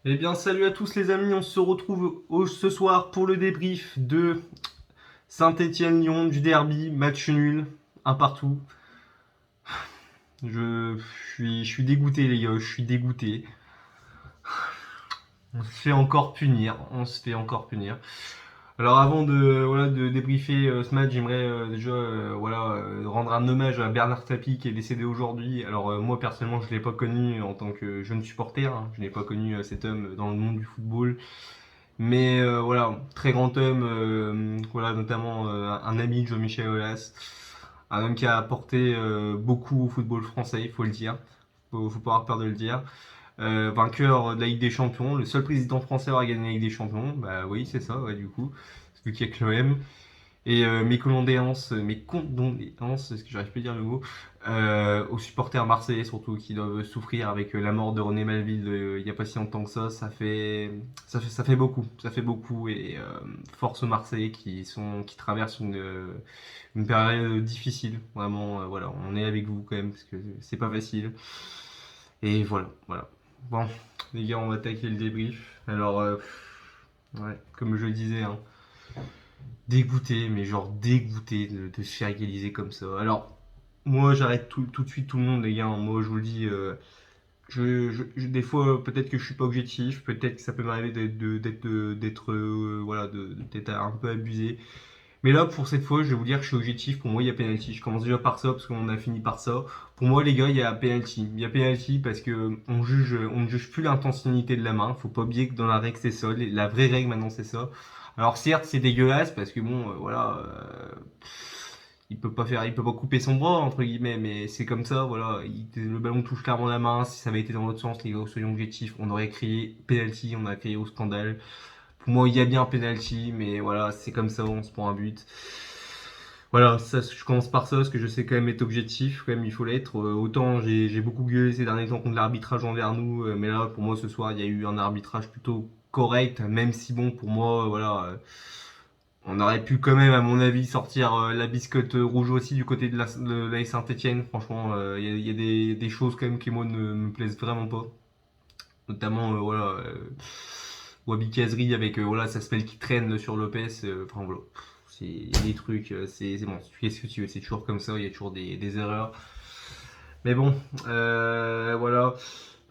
Eh bien, salut à tous les amis, on se retrouve ce soir pour le débrief de Saint-Étienne-Lyon, du derby, match nul, un partout. Je suis dégoûté les gars, je suis dégoûté. On se fait encore punir, on se fait encore punir. Alors avant de débriefer ce match, j'aimerais déjà rendre un hommage à Bernard Tapie qui est décédé aujourd'hui. Alors moi personnellement je ne l'ai pas connu en tant que jeune supporter, hein. Je n'ai pas connu cet homme dans le monde du football. Mais voilà, très grand homme, voilà, notamment un ami de Jean-Michel Aulas, un homme qui a apporté beaucoup au football français, il faut le dire, faut pas avoir peur de le dire. Vainqueur de la Ligue des Champions, le seul président français à avoir gagné la Ligue des Champions, bah oui, c'est ça, ouais, du coup, c'est lui qui a que l'OM. Et mes condoléances, est-ce que j'arrive pas à dire le mot, aux supporters marseillais surtout qui doivent souffrir avec la mort de René Malville il n'y a pas si longtemps que ça fait beaucoup et force aux Marseillais qui traversent une période difficile, vraiment, voilà, on est avec vous quand même parce que c'est pas facile. Et voilà. Bon, les gars, on va attaquer le débrief. Alors, ouais, comme je le disais, hein, dégoûté, mais genre dégoûté de se faire égaliser comme ça. Alors, moi j'arrête tout de suite tout le monde, les gars. Moi je vous le dis, des fois peut-être que je suis pas objectif, peut-être que ça peut m'arriver d'être un peu abusé. Mais là, pour cette fois, je vais vous dire que je suis objectif. Pour moi, il y a penalty. Je commence déjà par ça parce qu'on a fini par ça. Pour moi, les gars, il y a penalty. Il y a penalty parce que on ne juge plus l'intentionnalité de la main. Faut pas oublier que dans la règle, c'est ça. La vraie règle maintenant, c'est ça. Alors certes, c'est dégueulasse parce que bon, il peut pas couper son bras entre guillemets, mais c'est comme ça, voilà. Le ballon touche clairement la main. Si ça avait été dans l'autre sens, les gars, soyons objectifs, on aurait crié penalty, on aurait crié au scandale. Pour moi, il y a bien un penalty, mais voilà, c'est comme ça, on se prend un but. Voilà, ça, je commence par ça, parce que je sais quand même être objectif, quand même il faut l'être. Autant j'ai beaucoup gueulé ces derniers temps contre l'arbitrage envers nous, mais là, pour moi, ce soir, il y a eu un arbitrage plutôt correct, même si bon, pour moi, on aurait pu quand même, à mon avis, sortir la biscotte rouge aussi du côté de la Saint-Etienne. Franchement, il y a des choses quand même qui, moi, ne me plaisent vraiment pas. Notamment, Wabi Kazri avec voilà, sa spell qui traîne sur Lopez. Enfin voilà, il y a des trucs, c'est bon, tu fais ce que tu veux, c'est toujours comme ça, il y a toujours des erreurs. Mais bon, voilà.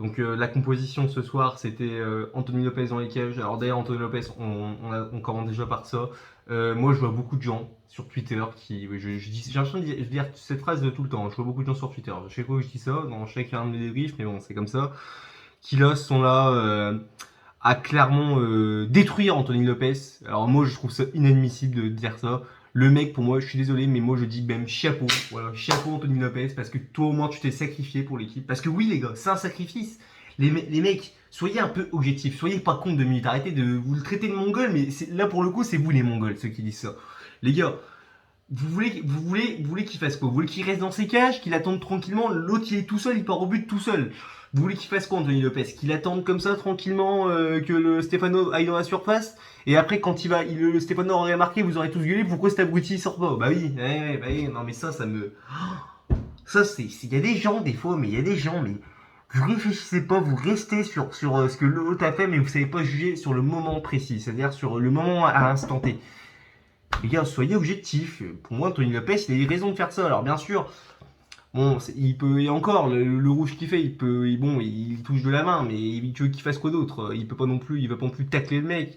Donc la composition ce soir, c'était Anthony Lopez dans les cages. Alors d'ailleurs, Anthony Lopez, on commence déjà par ça. Moi, je vois beaucoup de gens sur Twitter qui, j'ai l'impression de dire cette phrase tout le temps. Je vois beaucoup de gens sur Twitter. Je sais pas où je dis ça, dans chacun de mes débriefs, mais bon, c'est comme ça. Qui là sont là à clairement détruire Anthony Lopez. Alors moi je trouve ça inadmissible de dire ça. Le mec pour moi, je suis désolé, mais moi je dis même chapeau. Voilà, chapeau Anthony Lopez parce que toi au moins tu t'es sacrifié pour l'équipe. Parce que oui les gars, c'est un sacrifice. Les mecs, soyez un peu objectifs, soyez pas contre de minutes. Arrêtez de vous le traiter de mongol, mais là pour le coup c'est vous les mongols ceux qui disent ça. Les gars, vous voulez qu'il fasse quoi? Vous voulez qu'il reste dans ses cages, qu'il attende tranquillement? L'autre il est tout seul, il part au but tout seul. Vous voulez qu'il fasse quoi, Anthony Lopez? Qu'il attende comme ça tranquillement que le Stéphano aille dans la surface? Et après, quand le Stéphano aurait marqué, vous aurez tous gueulé. Pourquoi cet abruti sort pas? Bah oui, bah oui, non mais ça me. Ça, il y a des gens, des fois, mais il y a des gens, mais. Vous réfléchissez pas, vous restez sur ce que l'autre a fait, mais vous savez pas juger sur le moment précis, c'est-à-dire sur le moment à l'instant T. Les gars, soyez objectifs. Pour moi, Anthony Lopez, il a eu raison de faire ça. Alors, bien sûr, bon, il peut, et encore, le rouge qu'il fait, bon, il touche de la main, mais tu veux qu'il fasse quoi d'autre? Il peut pas non plus, il va pas non plus tacler le mec.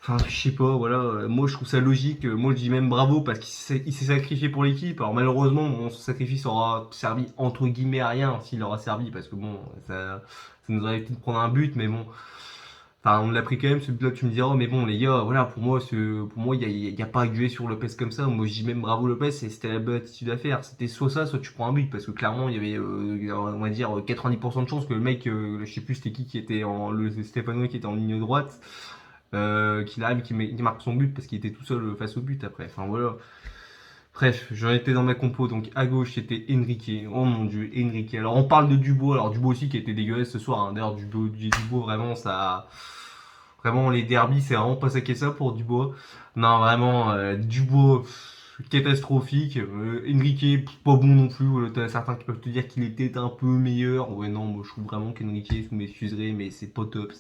Enfin, je sais pas, voilà. Moi, je trouve ça logique. Moi, je dis même bravo parce qu'il s'est sacrifié pour l'équipe. Alors, malheureusement, bon, son sacrifice aura servi entre guillemets à rien s'il aura servi parce que bon, ça nous aurait été de prendre un but, mais bon. Enfin, on l'a pris quand même, ce but-là, tu me diras, mais bon, les gars, voilà, pour moi, il y a pas à jouer sur Lopez comme ça. Moi, je dis même bravo Lopez, et c'était la bonne attitude à faire. C'était soit ça, soit tu prends un but, parce que clairement, il y avait, on va dire, 90% de chances que le mec, je sais plus c'était qui était le Stéphano qui était en ligne droite, qu'il arrive, qu'il marque son but, parce qu'il était tout seul face au but après. Enfin, voilà. Bref, j'en étais dans ma compo, donc à gauche c'était Enrique. Oh mon dieu, Enrique. Alors on parle de Dubois, alors Dubois aussi qui a été dégueulasse ce soir, hein. D'ailleurs Dubois vraiment ça. Vraiment les derbies c'est vraiment pas ça qu'est ça pour Dubois. Non vraiment Dubois, catastrophique. Enrique, pas bon non plus. Voilà, t'as certains qui peuvent te dire qu'il était un peu meilleur. Ouais, non, moi je trouve vraiment qu'Enrique, vous m'excuserez, mais c'est pas top.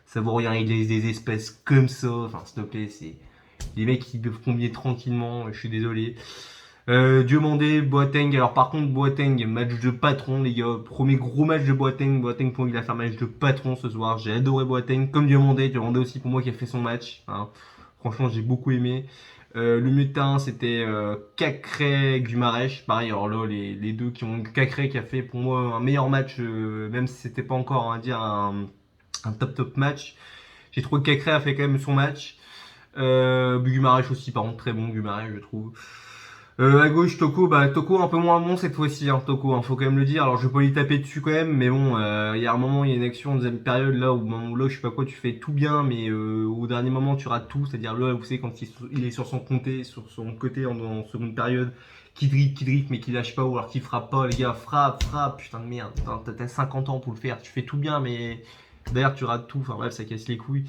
Ça vaut rien, il laisse des espèces comme ça. Enfin, s'il te plaît, c'est des mecs qui peuvent combiner tranquillement. Je suis désolé. Diomandé, Boateng. Alors par contre, Boateng, match de patron, les gars. Premier gros match de Boateng. Boateng pour il a fait un match de patron ce soir. J'ai adoré Boateng. Comme Diomandé. Diomandé aussi pour moi qui a fait son match. Hein. Franchement, j'ai beaucoup aimé. Le milieu de terrain, c'était Cacré, Guimarães. Pareil, alors là, les deux qui ont Cacré qui a fait pour moi un meilleur match, même si c'était pas encore, on va dire, un top match. J'ai trouvé que Cacré a fait quand même son match. Guimarães aussi, par contre, très bon Guimarães, je trouve. À gauche, Toko, bah Toko un peu moins bon cette fois-ci, hein, Toko, hein, faut quand même le dire. Alors je vais pas lui taper dessus quand même, mais bon, il y a un moment, il y a une action en deuxième période là où là, je sais pas quoi, tu fais tout bien, mais au dernier moment tu rates tout, c'est-à-dire là, vous savez quand il est sur son côté en seconde période, qui dribble mais qui lâche pas ou alors qui frappe pas, les gars, frappe, putain de merde, t'as 50 ans pour le faire, tu fais tout bien, mais d'ailleurs tu rates tout, enfin bref, ça casse les couilles.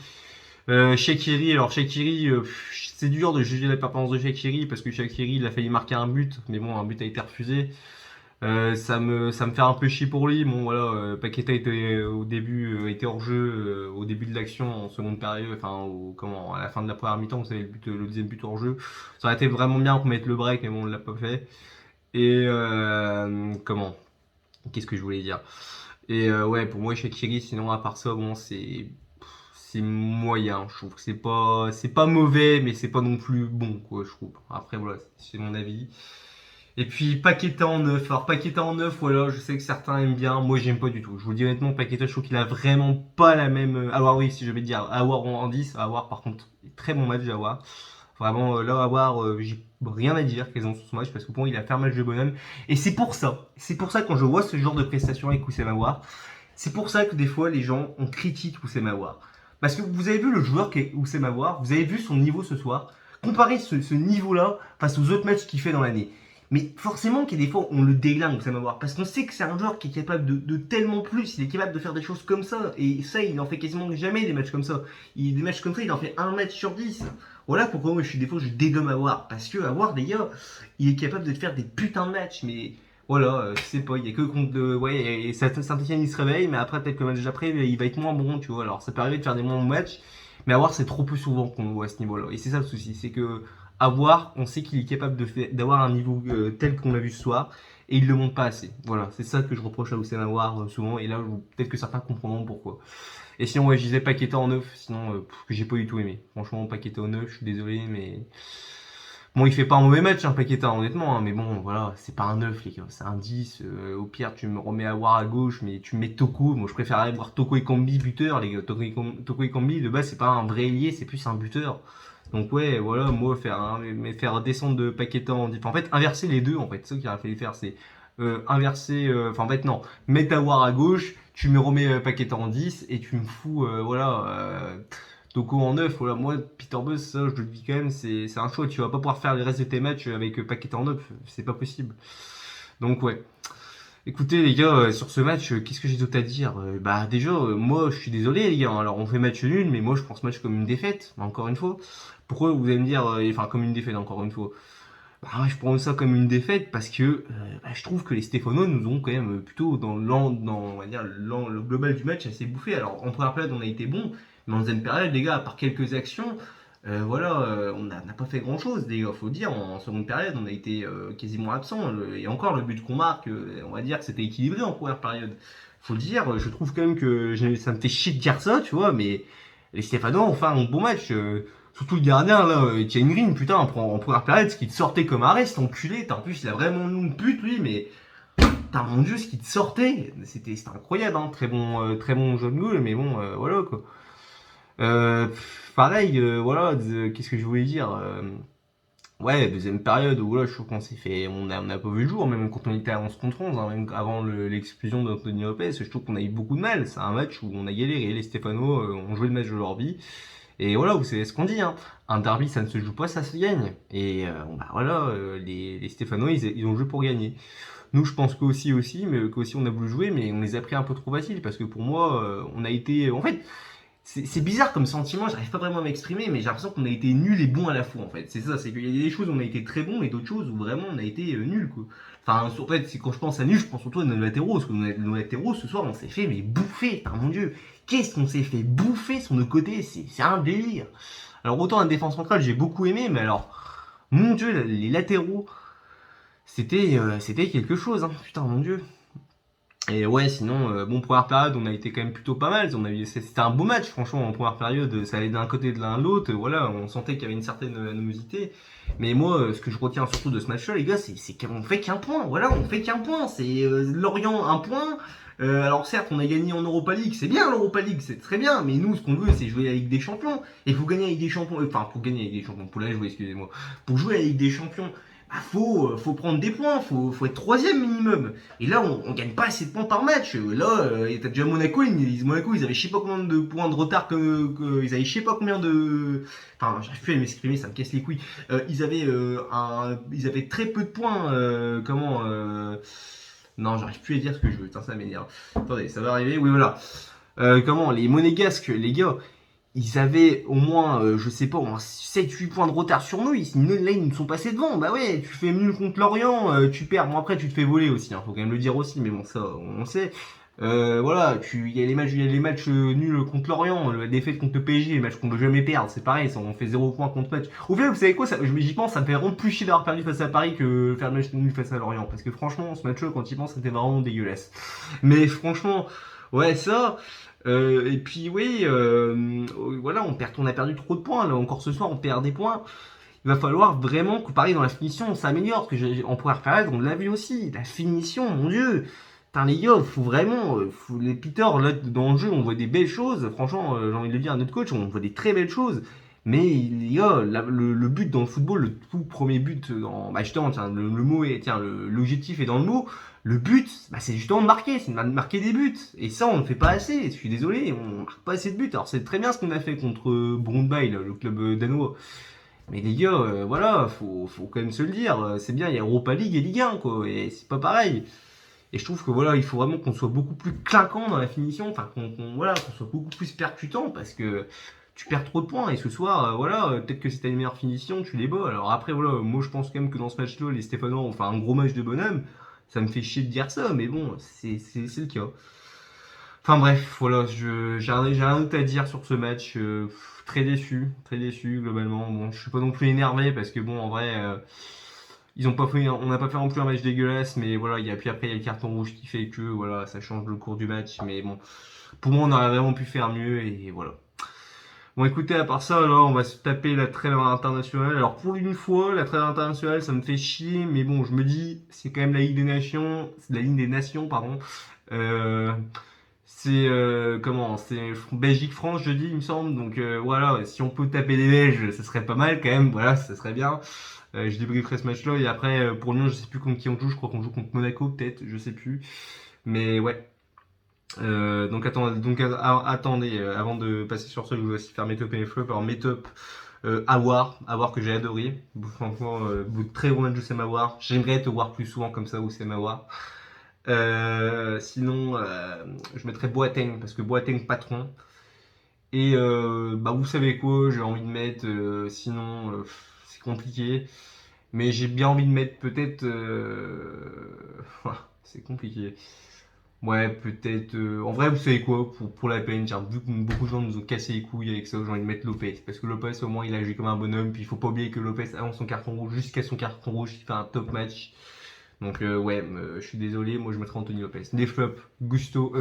Shaqiri, alors Shaqiri, c'est dur de juger la performance de Shaqiri parce que Shaqiri il a failli marquer un but, mais bon, un but a été refusé. Ça me fait un peu chier pour lui. Bon voilà, Paqueta était au début était hors jeu au début de l'action en seconde période, enfin à la fin de la première mi-temps, vous savez le deuxième but hors jeu. Ça aurait été vraiment bien pour mettre le break, mais bon on l'a pas fait. Et qu'est-ce que je voulais dire? Et ouais, pour moi Shaqiri, sinon à part ça, bon c'est moyen, je trouve que c'est pas mauvais, mais c'est pas non plus bon, quoi, je trouve. Après, voilà, c'est mon avis. Et puis, Paqueta en neuf. Alors, Paqueta en neuf, voilà, je sais que certains aiment bien. Moi, j'aime pas du tout. Je vous le dis honnêtement, Paqueta, je trouve qu'il a vraiment pas la même. Awar, oui, si je vais dire. Awar en 10. Awar, par contre, très bon match d'Awar. Vraiment, là, Awar, j'ai rien à dire quasiment sur son match parce que pour moi, il a fait un match de bonhomme. Et c'est pour ça, quand je vois ce genre de prestation avec Oussem Awar, c'est pour ça que des fois, les gens, on critique Oussem Awar. Parce que vous avez vu le joueur qui est Oussem Awar, vous avez vu son niveau ce soir. Comparez ce niveau-là face aux autres matchs qu'il fait dans l'année. Mais forcément qu'il y a des fois on le déglingue, Oussem Aouar, parce qu'on sait que c'est un joueur qui est capable de tellement plus, il est capable de faire des choses comme ça, et ça il en fait quasiment jamais des matchs comme ça. Des matchs comme ça, il en fait un match sur 10. Voilà pourquoi moi des fois je dégomme Aouar, parce que Aouar les gars, il est capable de faire des putains de matchs, mais voilà, je sais pas, il y a que contre ouais, et Saint-Etienne il se réveille, mais après peut-être que le match d'après il va être moins bon, tu vois, alors ça peut arriver de faire des moins bons matchs, mais Aouar c'est trop peu souvent qu'on le voit à ce niveau-là, et c'est ça le souci, c'est que avoir, on sait qu'il est capable d'avoir un niveau tel qu'on l'a vu ce soir, et il le montre pas assez. Voilà, c'est ça que je reproche à Oussem Aouar souvent, et là, peut-être que certains comprendront pourquoi. Et sinon, ouais, je disais Paqueta en neuf, sinon, que j'ai pas du tout aimé. Franchement, Paqueta en neuf, je suis désolé, mais. Bon, il fait pas un mauvais match, hein, Paqueta, honnêtement, hein, mais bon, voilà, c'est pas un 9, les gars, c'est un 10. Au pire, tu me remets Aouar à gauche, mais tu mets Toko. Moi, je préférerais voir Toko et Kambi buteur, les gars. Toko et Kambi, de base, c'est pas un vrai ailier, c'est plus un buteur. Donc ouais, voilà, moi faire descendre de Paqueta en fait inverser les deux en fait, c'est ça qu'il aurait fallu faire, c'est inverser, enfin en fait non, mettre Aouar à gauche, tu me remets Paqueta en 10 et tu me fous voilà Toko en 9, voilà, moi Peter Buzz, ça je le dis quand même, c'est un choix, tu vas pas pouvoir faire les restes de tes matchs avec Paqueta en 9, c'est pas possible. Donc ouais. Écoutez les gars, sur ce match, qu'est-ce que j'ai d'autre à dire? Bah déjà, moi je suis désolé les gars, hein. Alors on fait match nul, mais moi je pense match comme une défaite, encore une fois. Pourquoi vous allez me dire, enfin comme une défaite encore une fois? Bah ouais, je prends ça comme une défaite parce que bah, je trouve que les Stéphanois nous ont quand même plutôt on va dire, le global du match assez bouffé. Alors en première période on a été bon, mais en deuxième période les gars, à part quelques actions, voilà, on n'a pas fait grand chose, les gars, faut le dire. En seconde période, on a été quasiment absent. Et encore, le but qu'on marque, on va dire que c'était équilibré en première période. Faut le dire, je trouve quand même que ça me fait chier de dire ça, tu vois, mais les Stéphanois ont fait un bon match. Surtout le gardien, là, Thierry Green, putain, en première période, ce qui te sortait comme arrêt, cet enculé. En plus, il a vraiment nous une pute, lui, mais. Putain, mon dieu, ce qui te sortait, c'était incroyable, hein. Très bon jeu de goal, mais bon, voilà, quoi. Pareil, voilà, qu'est-ce que je voulais dire ouais, deuxième période où là, je trouve qu'on s'est fait, on a pas vu le jour, même quand on était à 11 contre 11, hein, même avant l'exclusion d'Anthony Lopez, je trouve qu'on a eu beaucoup de mal. C'est un match où on a galéré. Les Stéphano ont joué le match de leur vie. Et voilà, vous savez ce qu'on dit, hein. Un derby, ça ne se joue pas, ça se gagne. Et bah voilà, les Stéphano, ils ont joué pour gagner. Nous, je pense qu'aussi, mais qu'aussi on a voulu jouer, mais on les a pris un peu trop facile parce que pour moi, on a été, en fait, c'est bizarre comme sentiment, j'arrive pas vraiment à m'exprimer, mais j'ai l'impression qu'on a été nuls et bons à la fois en fait. C'est ça, c'est qu'il y a des choses où on a été très bons et d'autres choses où vraiment on a été nuls quoi. Enfin, en fait, c'est quand je pense à nul, je pense surtout à nos latéraux, parce que nos latéraux ce soir on s'est fait mais bouffer, par mon dieu. Qu'est-ce qu'on s'est fait bouffer sur nos côtés, c'est un délire. Alors autant la défense centrale j'ai beaucoup aimé, mais alors, mon dieu, les latéraux, c'était quelque chose, hein. Putain, mon dieu. Et ouais, sinon, bon, première période, on a été quand même plutôt pas mal. C'était un beau match, franchement, en première période, ça allait d'un côté de l'un à l'autre. Voilà, on sentait qu'il y avait une certaine animosité. Mais moi, ce que je retiens surtout de ce match-là, les gars, c'est qu'on fait qu'un point. Voilà, on fait qu'un point. C'est Lorient, un point. Alors certes, on a gagné en Europa League, c'est bien l'Europa League, c'est très bien, mais nous, ce qu'on veut, c'est jouer la Ligue des Champions. Et pour gagner la Ligue des Champions, enfin, pour gagner la Ligue des Champions, pour la jouer, excusez-moi, pour jouer la Ligue des Champions, bah, faut prendre des points, faut être troisième minimum. Et là, on gagne pas assez de points par match. Là, t'as déjà Monaco, Monaco, ils avaient je sais pas combien de points de retard ils avaient je sais pas combien de. Enfin, j'arrive plus à m'exprimer, ça me casse les couilles. Ils avaient très peu de points. Non, j'arrive plus à dire ce que je veux. Putain, ça m'énerve. Attendez, ça va arriver. Oui, voilà. Les Monégasques, les gars, ils avaient au moins, je sais pas, au moins 7-8 points de retard sur nous. Là, ils nous sont passés devant. Bah ouais, tu fais nul contre Lorient, tu perds. Bon, après, tu te fais voler aussi, hein, faut quand même le dire aussi, mais bon, ça, on sait. Voilà, il y a les matchs nuls contre Lorient, la défaite contre le PSG, les matchs qu'on ne veut jamais perdre, c'est pareil, on fait 0 points contre match. Au final, vous savez quoi, j'y pense, ça me fait vraiment plus chier d'avoir perdu face à Paris que faire le match nul face à Lorient. Parce que franchement, ce match-là, quand il pense, c'était vraiment dégueulasse. Mais franchement, ouais, ça. Et puis oui, voilà, on a perdu trop de points. Là, encore ce soir, on perd des points. Il va falloir vraiment que pareil dans la finition, on s'améliore. Parce que en première période, on l'a vu aussi. La finition, mon dieu. Putain, les gars, faut vraiment. Les Peter, là, dans le jeu, on voit des belles choses. Franchement, j'ai envie de le dire à notre coach, on voit des très belles choses. Mais les gars, le but dans le football, le tout premier but, bah justement, tiens, le mot est, tiens, l'objectif est dans le mot. Le but, bah c'est justement de marquer, c'est de marquer des buts. Et ça, on ne fait pas assez. Je suis désolé, on marque pas assez de buts. Alors c'est très bien ce qu'on a fait contre Brøndby, le club danois. Mais les gars, voilà, faut quand même se le dire. C'est bien, il y a Europa League et Ligue 1, quoi. Et c'est pas pareil. Et je trouve que voilà, il faut vraiment qu'on soit beaucoup plus clinquant dans la finition, enfin voilà, qu'on soit beaucoup plus percutant parce que tu perds trop de points et ce soir, voilà, peut-être que c'était une meilleure finition, tu les bats. Alors après voilà, moi je pense quand même que dans ce match-là, les Stéphanois ont fait un gros match de bonhomme. Ça me fait chier de dire ça, mais bon, c'est le cas. Enfin bref, voilà, j'ai rien d'autre à dire sur ce match. Très déçu globalement. Bon, je suis pas non plus énervé parce que bon, en vrai, ils ont pas fait, on n'a pas fait non plus un match dégueulasse, mais voilà, puis après il y a le carton rouge qui fait que voilà, ça change le cours du match. Mais bon, pour moi, on aurait vraiment pu faire mieux et voilà. Bon, écoutez, à part ça, là, on va se taper la trêve internationale. Alors, pour une fois, la trêve internationale, ça me fait chier, mais bon, je me dis, c'est quand même la Ligue des Nations, c'est la Ligue des Nations, pardon. Euh, c'est Belgique-France jeudi, il me semble. Donc voilà, si on peut taper les Belges, ça serait pas mal quand même. Voilà, ça serait bien. Je débrieferai ce match-là et après pour Lyon, je sais plus contre qui on joue. Je crois qu'on joue contre Monaco, peut-être, je sais plus. Mais ouais. Attendez, avant de passer sur ça, je vais aussi faire mes top et mes flops. Alors mes top, Awar que j'ai adoré. Franchement, très bon match de Sam Awar. J'aimerais te voir plus souvent comme ça, ou Sam Awar. Sinon, je mettrais Boateng parce que Boateng patron. Et bah vous savez quoi, j'ai envie de mettre. Sinon, c'est compliqué. Mais j'ai bien envie de mettre peut-être. C'est compliqué. Ouais, peut-être. En vrai, vous savez quoi, pour la peine, vu que beaucoup de gens nous ont cassé les couilles avec ça, j'ai envie de mettre Lopez. Parce que Lopez, au moins, il a joué comme un bonhomme. Puis il faut pas oublier que Lopez, avant son carton rouge, jusqu'à son carton rouge, il fait un top match. Donc ouais, je suis désolé, moi je mettrais Anthony Lopez. Des flops, Dubois,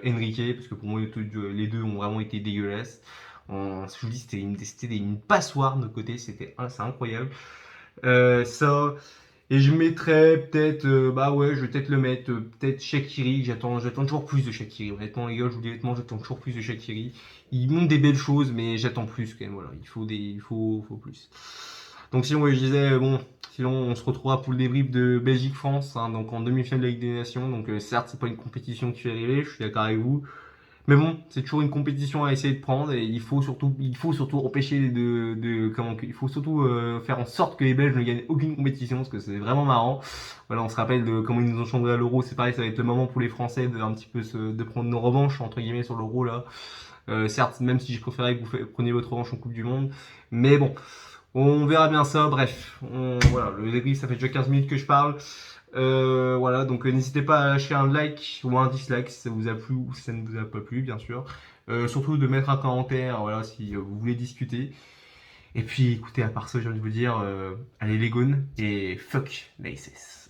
Enrique, parce que pour moi les deux ont vraiment été dégueulasses. Je vous dis, c'était une passoire de notre côté, c'est incroyable. Ça, et je mettrais peut-être, bah ouais, je vais peut-être le mettre, peut-être Shaqiri. J'attends toujours plus de Shaqiri. Honnêtement, les gars, je vous dis honnêtement, j'attends toujours plus de Shaqiri. Il montre des belles choses, mais j'attends plus quand même. Voilà, il faut plus. Donc sinon, ouais, je disais, bon, sinon on se retrouvera pour le débrief de Belgique-France, hein, donc en demi-finale de la Ligue des Nations. Donc certes, c'est pas une compétition qui fait rêver, je suis d'accord avec vous. Mais bon, c'est toujours une compétition à essayer de prendre et il faut surtout empêcher il faut surtout faire en sorte que les Belges ne gagnent aucune compétition parce que c'est vraiment marrant. Voilà, on se rappelle de comment ils nous ont chambré à l'Euro. C'est pareil, ça va être le moment pour les Français de un petit peu de prendre nos revanches entre guillemets sur l'Euro là. Certes, même si je préférais que preniez votre revanche en Coupe du Monde, mais bon, on verra bien ça. Bref, voilà, le débrief, ça fait déjà 15 minutes que je parle. Voilà, donc n'hésitez pas à lâcher un like ou un dislike si ça vous a plu ou si ça ne vous a pas plu, bien sûr. Surtout de mettre un commentaire, voilà, si vous voulez discuter. Et puis, écoutez, à part ça, j'ai envie de vous dire, allez les gones et fuck l'ASS.